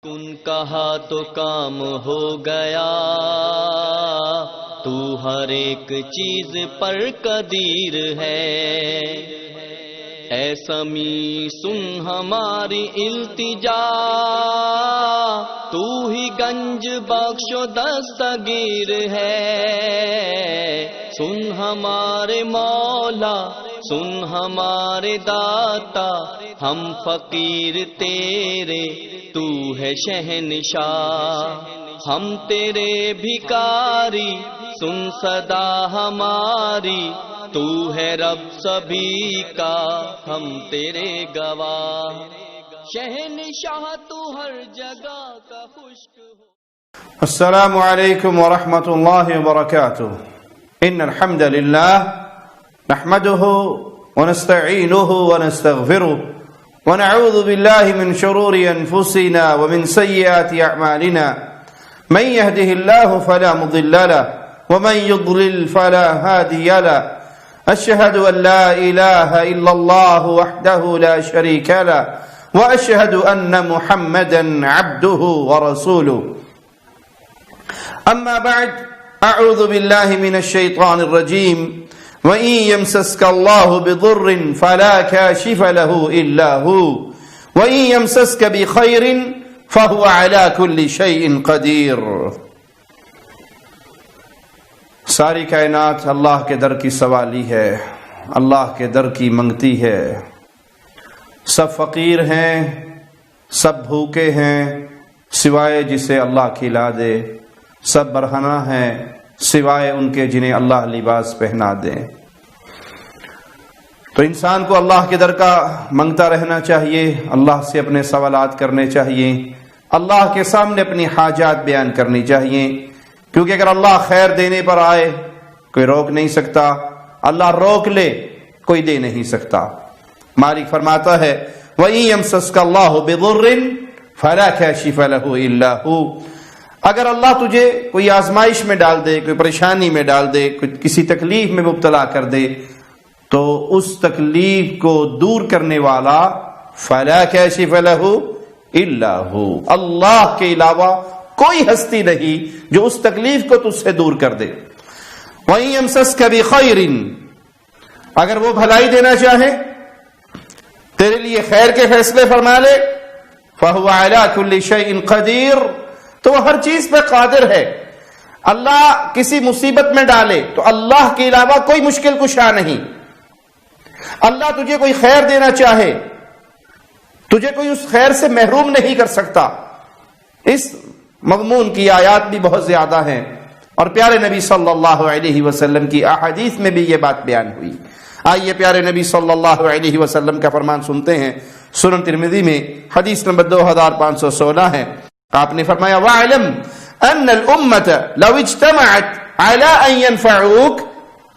کن کہا تو کام ہو گیا، تو ہر ایک چیز پر قدیر ہے۔ اے سمیع سن ہماری التجا، تو ہی گنج بخش و دستگیر ہے۔ سن ہمارے مولا، سن ہمارے داتا، ہم فقیر تیرے، تو ہے شہنشاہ۔ ہم تیرے بھکاری، سن صدا ہماری، تو ہے رب سبھی کا، ہم تیرے گواہ۔ شہنشاہ تو ہر جگہ کا خشک ہو۔ السلام علیکم ورحمۃ اللہ وبرکاتہ۔ ان الحمد للہ نحمده ونستعینه ونستغفره ونعوذ بالله من شرور انفسنا ومن سیئات اعمالنا، من يهده الله فلا مضل له ومن يضلل فلا هادي له، اشهد ان لا اله الا الله وحده لا شريك له واشهد ان محمدا عبده ورسوله، اما بعد، اعوذ بالله من الشيطان الرجيم، وَإِن يَمْسَسْكَ اللَّهُ بِضُرٍّ فَلَا كَاشِفَ لَهُ إِلَّا هُوَ وَإِن يَمْسَسْكَ بِخَيْرٍ فَهُوَ عَلَى كُلِّ شَيْءٍ قَدِيرٌ۔ ساری کائنات اللہ کے در کی سوالی ہے، اللہ کے در کی منگتی ہے۔ سب فقیر ہیں، سب بھوکے ہیں، سوائے جسے اللہ کھلا دے۔ سب برہنہ ہیں، سوائے ان کے جنہیں اللہ لباس پہنا دے۔ تو انسان کو اللہ کے در کا منگتا رہنا چاہیے، اللہ سے اپنے سوالات کرنے چاہیے، اللہ کے سامنے اپنی حاجات بیان کرنی چاہیے، کیونکہ اگر اللہ خیر دینے پر آئے کوئی روک نہیں سکتا، اللہ روک لے کوئی دے نہیں سکتا۔ مالک فرماتا ہے وَإِن يَمْسَسْكَ اللَّهُ بِضُرٍّ فَلَا كَاشِفَ لَهُ إِلَّا هُوَ۔ اگر اللہ تجھے کوئی آزمائش میں ڈال دے، کوئی پریشانی میں ڈال دے، کسی تکلیف میں مبتلا کر دے، تو اس تکلیف کو دور کرنے والا فَلَا كَاشِفَ لَهُ إِلَّا هُوَ، اللہ کے علاوہ کوئی ہستی نہیں جو اس تکلیف کو تجھ سے دور کر دے۔ وَإِن يَمْسَسْكَ بِخَيْرٍ، اگر وہ بھلائی دینا چاہے، تیرے لیے خیر کے فیصلے فرما لے، فَهُوَ عَلَى كُلِّ شَيْءٍ قَدِيرٌ، تو وہ ہر چیز پہ قادر ہے۔ اللہ کسی مصیبت میں ڈالے تو اللہ کے علاوہ کوئی مشکل کشا نہیں۔ اللہ تجھے کوئی خیر دینا چاہے، تجھے کوئی اس خیر سے محروم نہیں کر سکتا۔ اس مضمون کی آیات بھی بہت زیادہ ہیں، اور پیارے نبی صلی اللہ علیہ وسلم کی احادیث میں بھی یہ بات بیان ہوئی۔ آئیے پیارے نبی صلی اللہ علیہ وسلم کا فرمان سنتے ہیں۔ سنن ترمذی میں حدیث نمبر 2516 ہے۔ آپ نے فرمایا وَاعْلَمْ أَنَّ الْأُمَّةَ لَوْ اجْتَمَعَتْ عَلَىٰ أَن يَنْفَعُوكَ،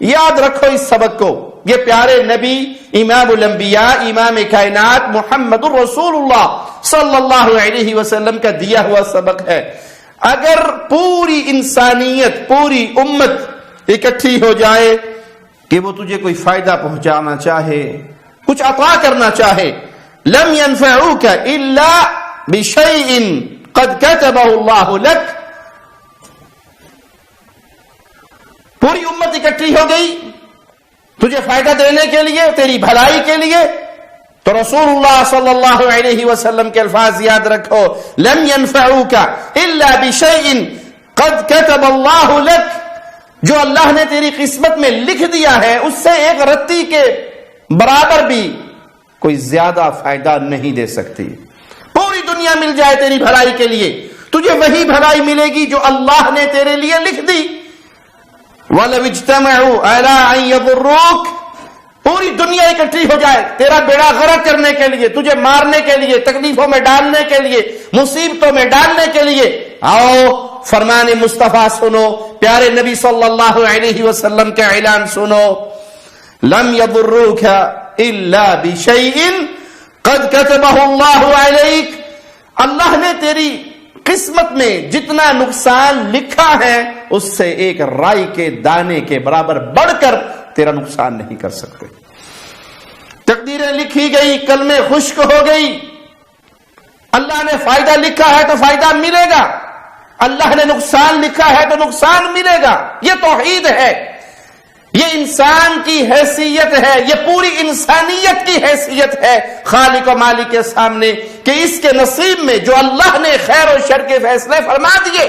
یاد رکھو اس سبق کو، یہ پیارے نبی امام الانبیاء امام کائنات محمد الرسول اللہ صلی اللہ علیہ وسلم کا دیا ہوا سبق ہے۔ اگر پوری انسانیت، پوری امت اکٹھی ہو جائے کہ وہ تجھے کوئی فائدہ پہنچانا چاہے، کچھ عطا کرنا چاہے، لَمْ يَنْفَعُوكَ إِلَّا بِشَيْءٍ قد كتبه اللہ لک، پوری امت اکٹھی ہو گئی تجھے فائدہ دینے کے لیے، تیری بھلائی کے لیے، تو رسول اللہ صلی اللہ علیہ وسلم کے الفاظ یاد رکھو، لم ينفعوك الا بشيء قد كتب اللہ لک، جو اللہ نے تیری قسمت میں لکھ دیا ہے اس سے ایک رتی کے برابر بھی کوئی زیادہ فائدہ نہیں دے سکتی۔ پوری دنیا مل جائے تیری بھلائی کے لیے، تجھے وہی بھلائی ملے گی جو اللہ نے تیرے لیے لکھ دی۔ وَلَوْ اجْتَمَعُوا عَلَىٰ أَن يَضُرُّوكَ، پوری دنیا اکٹھی ہو جائے تیرا بیڑا غرق کرنے کے لیے، تجھے مارنے کے لیے، تکلیفوں میں ڈالنے کے لیے، مصیبتوں میں ڈالنے کے لیے، آؤ فرمان مصطفیٰ سنو، پیارے نبی صلی اللہ علیہ وسلم کا اعلان سنو، لَمْ يَضُرُّوكَ إِلَّا بِشَيْءٍ قد كتبه اللہ علیک، اللہ نے تیری قسمت میں جتنا نقصان لکھا ہے اس سے ایک رائی کے دانے کے برابر بڑھ کر تیرا نقصان نہیں کر سکتے۔ تقدیریں لکھی گئی، کلمے خشک ہو گئی، اللہ نے فائدہ لکھا ہے تو فائدہ ملے گا، اللہ نے نقصان لکھا ہے تو نقصان ملے گا. یہ توحید ہے، یہ انسان کی حیثیت ہے، یہ پوری انسانیت کی حیثیت ہے خالق و مالک کے سامنے کہ اس کے نصیب میں جو اللہ نے خیر و شر کے فیصلے فرما دیے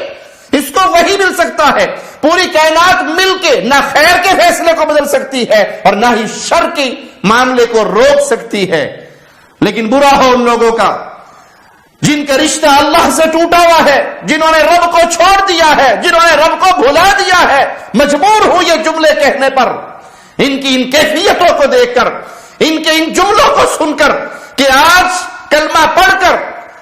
اس کو وہی مل سکتا ہے. پوری کائنات مل کے نہ خیر کے فیصلے کو بدل سکتی ہے اور نہ ہی شر کے معاملے کو روک سکتی ہے. لیکن برا ہو ان لوگوں کا جن کا رشتہ اللہ سے ٹوٹا ہوا ہے، جنہوں نے رب کو چھوڑ دیا ہے، جنہوں نے رب کو بھلا دیا ہے. مجبور ہوں یہ جملے کہنے پر، ان کی ان کیفیتوں کو دیکھ کر، ان کے ان جملوں کو سن کر کہ آج کلمہ پڑھ کر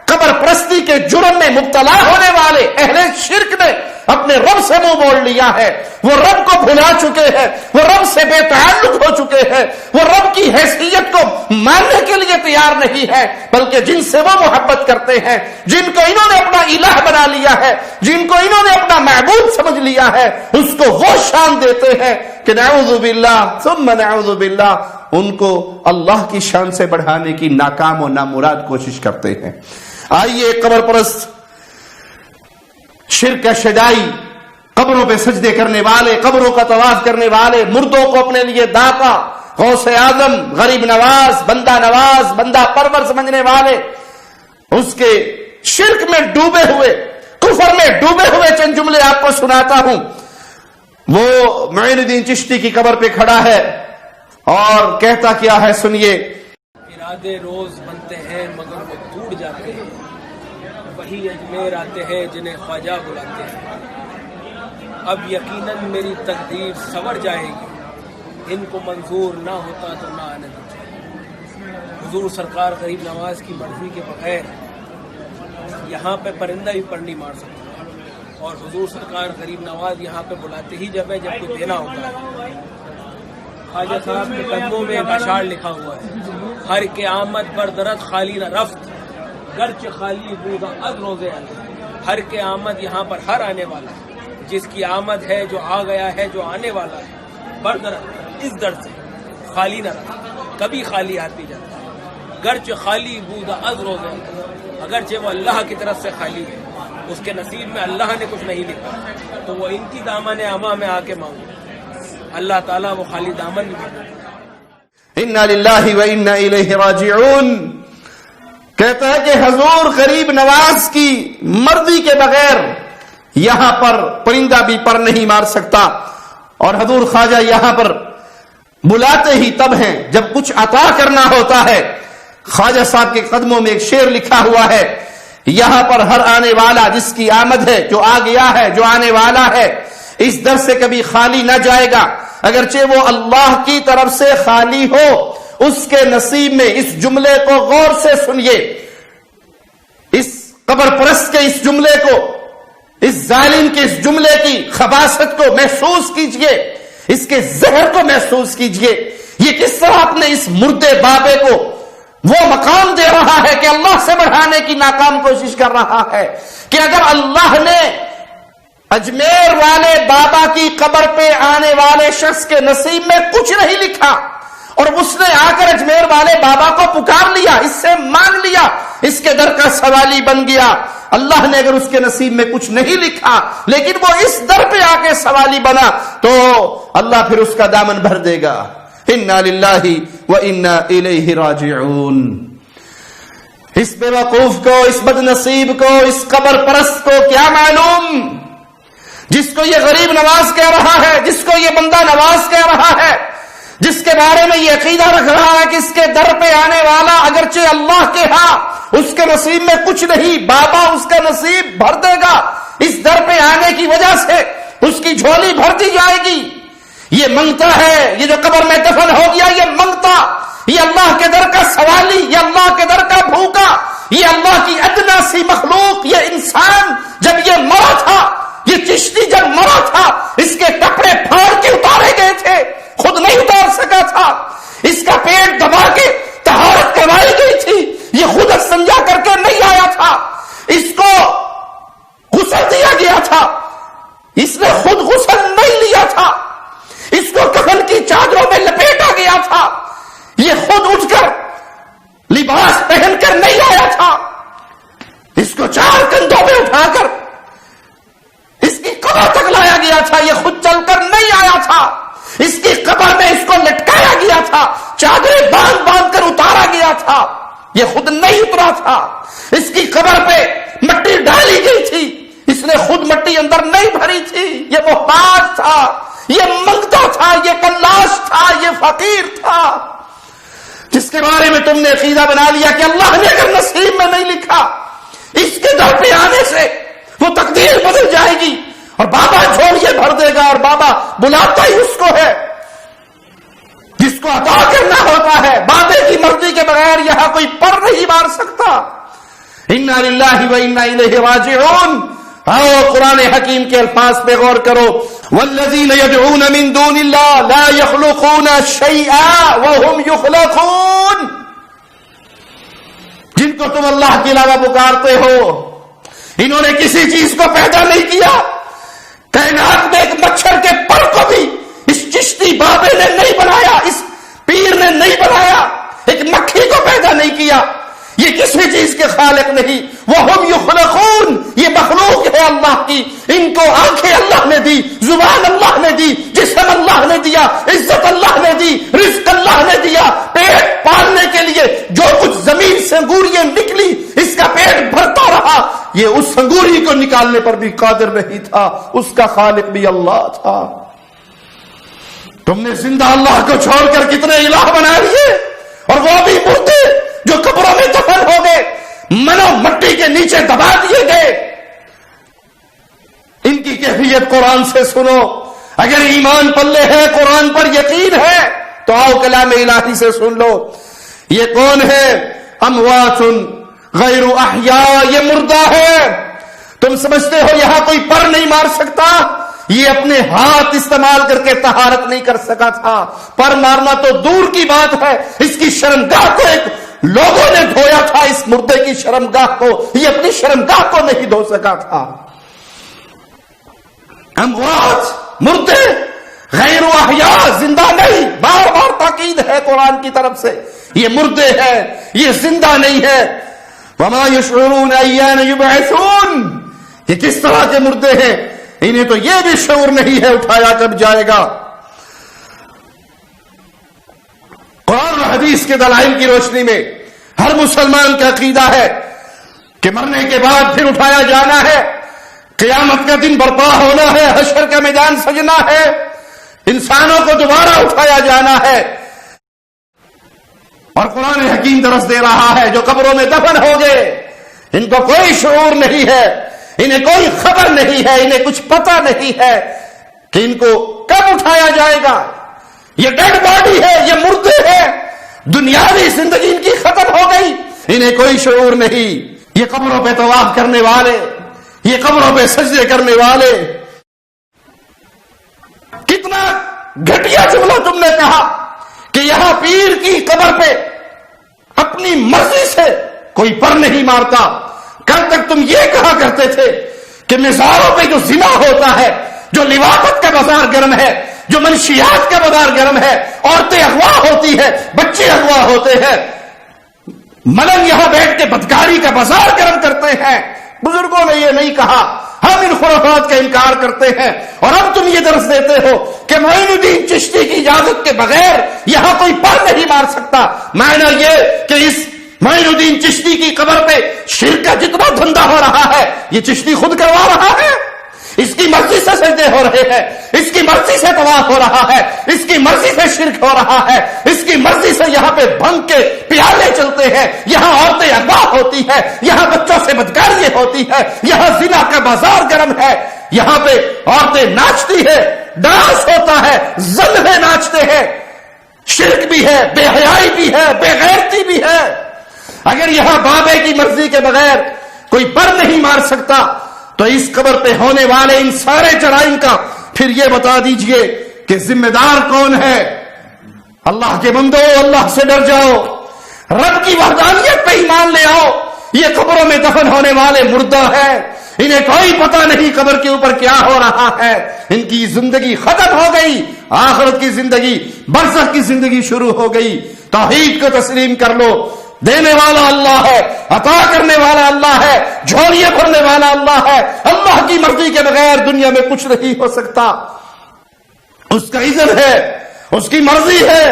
قبر پرستی کے جرم میں مبتلا ہونے والے اہل شرک نے اپنے رب سے منہ موڑ لیا ہے. وہ رب کو بھلا چکے ہیں، وہ رب سے بے تعلق ہو چکے ہیں، وہ رب کی حیثیت کو ماننے کے لیے تیار نہیں ہے، بلکہ جن سے وہ محبت کرتے ہیں، جن کو انہوں نے اپنا الہ بنا لیا ہے، جن کو انہوں نے اپنا معبود سمجھ لیا ہے، اس کو وہ شان دیتے ہیں کہ نعوذ باللہ ثم نعوذ باللہ، ان کو اللہ کی شان سے بڑھانے کی ناکام و نامراد کوشش کرتے ہیں. آئیے قبر پرست، شرک شجائی، قبروں پہ سجدے کرنے والے، قبروں کا طواف کرنے والے، مردوں کو اپنے لیے داتا، غوث اعظم، غریب نواز، بندہ نواز، بندہ پرور سمجھنے والے، اس کے شرک میں ڈوبے ہوئے، کفر میں ڈوبے ہوئے چند جملے آپ کو سناتا ہوں. وہ معین الدین چشتی کی قبر پہ کھڑا ہے اور کہتا کیا ہے، سنیے. ارادے روز بنتے ہیں مگر وہ ٹوٹ جاتے ہیں، وہی اجمیر آتے ہیں جنہیں خواجہ بلاتے ہیں. اب یقیناً میری تقدیر سنور جائے گی، ان کو منظور نہ ہوتا تو نہ آنے دیتے. حضور سرکار غریب نواز کی مرضی کے بغیر یہاں پہ پرندہ بھی پر نہیں مار سکتا، اور حضور سرکار غریب نواز یہاں پہ بلاتے ہی جب ہے جب کوئی دینا ہوتا ہے. خواجہ صاحب کے قدموں میں ایک اشعار لکھا ہوا ہے، ہر کے آمد پر درد خالی نہ رفت، گرچ خالی بودا از روزے آنے. ہر کے آمد یہاں پر ہر آنے والا ہے، جس کی آمد ہے جو آ گیا ہے جو آنے والا ہے، بردرد اس در سے خالی نہ رہا، کبھی خالی ہاتھ نہیں جاتا. گرچ خالی بودا از روزے، اگرچہ وہ اللہ کی طرف سے خالی ہے، اس کے نصیب میں اللہ نے کچھ نہیں لکھا تو وہ ان کی دامن اما میں آ کے مانگے، اللہ تعالیٰ وہ خالی دامن بھی بھر. انا للہ و انا الیہ راجعون. کہتا ہے کہ حضور غریب نواز کی مرضی کے بغیر یہاں پر پرندہ بھی پر نہیں مار سکتا، اور حضور خواجہ یہاں پر بلاتے ہی تب ہیں جب کچھ عطا کرنا ہوتا ہے. خواجہ صاحب کے قدموں میں ایک شعر لکھا ہوا ہے، یہاں پر ہر آنے والا جس کی آمد ہے جو آ گیا ہے جو آنے والا ہے، اس در سے کبھی خالی نہ جائے گا، اگرچہ وہ اللہ کی طرف سے خالی ہو. اس کے نصیب میں اس جملے کو غور سے سنیے، اس قبر پرست کے اس جملے کو، اس ظالم کے اس جملے کی خباثت کو محسوس کیجئے، اس کے زہر کو محسوس کیجئے. یہ کس طرح اپنے اس مردے بابے کو وہ مقام دے رہا ہے کہ اللہ سے بڑھانے کی ناکام کوشش کر رہا ہے کہ اگر اللہ نے اجمیر والے بابا کی قبر پہ آنے والے شخص کے نصیب میں کچھ نہیں لکھا اور اس نے آ کر اجمیر والے بابا کو پکار لیا، اس سے مانگ لیا، اس کے در کا سوالی بن گیا. اللہ نے اگر اس کے نصیب میں کچھ نہیں لکھا لیکن وہ اس در پہ آ کے سوالی بنا تو اللہ پھر اس کا دامن بھر دے گا. انا للہ و انا الیہ راجعون. اس بے وقوف کو، اس بد نصیب کو، اس قبر پرست کو کیا معلوم، جس کو یہ غریب نواز کہہ رہا ہے، جس کو یہ بندہ نواز کہہ رہا ہے، جس کے بارے میں یہ عقیدہ رکھ رہا ہے کہ اس کے در پہ آنے والا اگرچہ اللہ کے ہاں اس کے نصیب میں کچھ نہیں، بابا اس کا نصیب بھر دے گا، اس در پہ آنے کی وجہ سے اس کی جھولی بھر دی جائے گی. یہ منگتا ہے، یہ جو قبر میں دفن ہو گیا یہ منگتا، یہ اللہ کے در کا سوالی، یہ اللہ کے در کا بھوکا، یہ اللہ کی ادنا سی مخلوق، یہ انسان جب یہ مرا تھا، یہ چشتی جب مرا تھا، اس کے کپڑے پھاڑ کے اتارے گئے تھے، خود نہیں اتار سکا تھا، اس کا پیٹ دبا کے طہارت کروائی گئی تھی، یہ خود استنجا کر کے نہیں آیا تھا، اس کو غسل دیا گیا تھا، اس نے خود غسل نہیں لیا تھا، اس کو کفن کی چادروں میں لپیٹا گیا تھا، یہ خود اٹھ کر لباس پہن کر نہیں آیا تھا، اٹھا کر اس کی قبر تک لایا گیا تھا. یہ خود چل کر نہیں آیا تھا, اس کی قبر میں اس کو لٹکایا گیا تھا, چادریں باندھ باندھ کر اتارا گیا تھا. یہ خود نہیں اترا تھا. اس کی قبر پہ مٹی ڈالی گئی تھی, اس نے خود مٹی اندر نہیں بھری تھی. یہ محتاج تھا, یہ منگتا تھا, یہ کلاش تھا, یہ فقیر تھا, جس کے بارے میں تم نے عقیدہ بنا لیا کہ اللہ نے اگر نصیب میں نہیں لکھا, اس کے در پہ آنے سے وہ تقدیر بدل جائے گی اور بابا جھوڑیے بھر دے گا, اور بابا بلاتا ہی اس کو ہے جس کو عطا کرنا ہوتا ہے. بابے کی مرضی کے بغیر یہاں کوئی پر نہیں مار سکتا. انا للہ و انا الیہ راجعون. آؤ قرآن حکیم کے الفاظ پہ غور کرو. والذین یدعون من دون اللہ لا یخلقون شیئا وهم یخلقون. جن کو تم اللہ کے علاوہ پکارتے ہو, انہوں نے کسی چیز کو پیدا نہیں کیا. کائنات میں ایک مچھر کے پر کو بھی اس چشتی بابے نے نہیں بنایا, اس پیر نے نہیں بنایا. ایک مکھی کو پیدا نہیں کیا. یہ کسی چیز کے خالق نہیں. وہم یخلقون, یہ مخلوق ہے اللہ کی. ان کو آنکھیں اللہ نے دی, زبان اللہ نے دی, جسم اللہ نے دیا, عزت اللہ نے دی, رزق اللہ نے دیا. پیٹ پالنے کے لیے جو کچھ زمین سے انگوریاں نکلی, اس کا پیٹ بھرتا رہا. یہ اس انگوری کو نکالنے پر بھی قادر نہیں تھا, اس کا خالق بھی اللہ تھا. تم نے زندہ اللہ کو چھوڑ کر کتنے الہ بنا لیے, اور وہ بھی مردے جو قبروں میں دفن ہو گئے, منو مٹی کے نیچے دبا دیے گئے. ان کی کیفیت قرآن سے سنو. اگر ایمان پلے ہے, قرآن پر یقین ہے, تو آؤ کلام الہی سے سن لو. یہ کون ہے؟ اموات غیر احیاء, یہ مردہ ہے. تم سمجھتے ہو یہاں کوئی پر نہیں مار سکتا؟ یہ اپنے ہاتھ استعمال کر کے طہارت نہیں کر سکا تھا. پر مارنا تو دور کی بات ہے. اس کی شرمگاہ کو ایک لوگوں نے دھویا تھا, اس مردے کی شرمگاہ کو. یہ اپنی شرمگاہ کو نہیں دھو سکا تھا. اموات, مردے, غیر احیاء, زندہ نہیں. بار بار تاکید ہے قرآن کی طرف سے. یہ مردے ہیں, یہ زندہ نہیں ہے. وما یشعرون ایان یبعثون. یہ کس طرح کے مردے ہیں, انہیں تو یہ بھی شعور نہیں ہے اٹھایا کب جائے گا. قرآن و حدیث کے دلائل کی روشنی میں ہر مسلمان کا عقیدہ ہے کہ مرنے کے بعد پھر اٹھایا جانا ہے, قیامت کا دن برپا ہونا ہے, حشر کا میدان سجنا ہے, انسانوں کو دوبارہ اٹھایا جانا ہے. اور قرآن حکیم درس دے رہا ہے جو قبروں میں دفن ہو گئے, ان کو کوئی شعور نہیں ہے, انہیں کوئی خبر نہیں ہے, انہیں کچھ پتہ نہیں ہے کہ ان کو کب اٹھایا جائے گا. یہ ڈیڈ باڈی ہے, یہ مردے ہے, دنیاوی زندگی ان کی ختم ہو گئی, انہیں کوئی شعور نہیں. یہ قبروں پہ طواف کرنے والے, یہ قبروں پہ سجدے کرنے والے. کتنا گھٹیا جملہ تم نے کہا کہ یہاں پیر کی قبر پہ اپنی مرضی سے کوئی پر نہیں مارتا. کل تک تم یہ کہا کرتے تھے کہ مزاروں پہ جو زنا ہوتا ہے, جو لواطت کا بازار گرم ہے, جو منشیات کا بازار گرم ہے, عورتیں اغوا ہوتی ہے, بچے اغوا ہوتے ہیں, ملنگ یہاں بیٹھ کے بدکاری کا بازار گرم کرتے ہیں. بزرگوں نے یہ نہیں کہا, ہم ان خرافات کا انکار کرتے ہیں. اور اب تم یہ درس دیتے ہو کہ معین الدین چشتی کی اجازت کے بغیر یہاں کوئی پر نہیں مار سکتا. معنی یہ کہ اس معین الدین چشتی کی قبر پہ شرک کا جتنا دھندا ہو رہا ہے, یہ چشتی خود کروا رہا ہے. اس کی مرضی سے سجدے ہو رہے ہیں, اس کی مرضی سے طواف ہو رہا ہے, اس کی مرضی سے شرک ہو رہا ہے, اس کی مرضی سے یہاں پہ بھنگ کے پیالے چلتے ہیں, یہاں عورتیں اغوا ہوتی ہیں, یہاں بچوں سے بدکاری ہوتی ہے, یہاں زنا کا بازار گرم ہے, یہاں پہ عورتیں ناچتی ہے, ڈانس ہوتا ہے, زلزلے ناچتے ہیں, شرک بھی ہے, بے حیائی بھی ہے, بے غیرتی بھی ہے. اگر یہاں بابے کی مرضی کے بغیر کوئی پر نہیں مار سکتا, تو اس قبر پہ ہونے والے ان سارے جرائم کا پھر یہ بتا دیجئے کہ ذمہ دار کون ہے. اللہ کے بندو, اللہ سے ڈر جاؤ, رب کی وحدانیت پہ ایمان لے آؤ. یہ قبروں میں دفن ہونے والے مردہ ہیں, انہیں کوئی پتہ نہیں قبر کے اوپر کیا ہو رہا ہے. ان کی زندگی ختم ہو گئی, آخرت کی زندگی, برزخ کی زندگی شروع ہو گئی. توحید کو تسلیم کر لو دینے والا اللہ ہے، عطا کرنے والا اللہ ہے، جھولیاں بھرنے والا اللہ ہے۔ اللہ کی مرضی کے بغیر دنیا میں کچھ نہیں ہو سکتا۔ اس کا اذن ہے، اس کی مرضی ہے،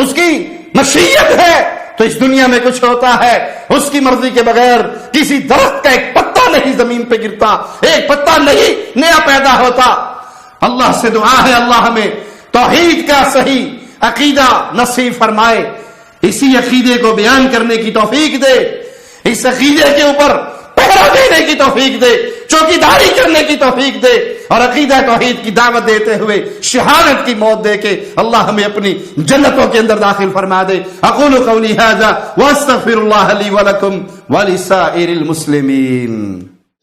اس کی مشیت ہے تو اس دنیا میں کچھ ہوتا ہے۔ اس کی مرضی کے بغیر کسی درخت کا ایک پتا نہیں زمین پہ گرتا، ایک پتا نہیں نیا پیدا ہوتا۔ اللہ سے دعا ہے اللہ ہمیں توحید کا صحیح عقیدہ نصیب فرمائے، اسی عقیدے کو بیان کرنے کی توفیق دے، اس عقیدے کے اوپر پہرا دینے کی توفیق دے، چوکیداری کرنے کی توفیق دے، اور عقیدہ توحید کی دعوت دیتے ہوئے شہادت کی موت دے کے اللہ ہمیں اپنی جنتوں کے اندر داخل فرما دے۔ اقول قولی ھذا واستغفر اللہ لی ولکم ولسائر المسلمین۔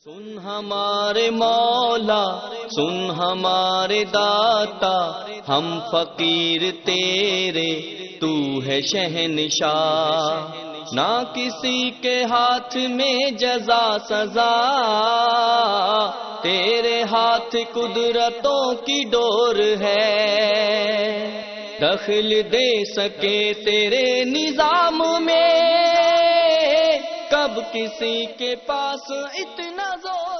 سن ہمارے مولا، سن ہمارے داتا، ہم فقیر تیرے، تو ہے شہنشاہ، نہ کسی کے ہاتھ میں جزا سزا، تیرے ہاتھ قدرتوں کی ڈور ہے، دخل دے سکے تیرے نظام میں، کب کسی کے پاس اتنا زور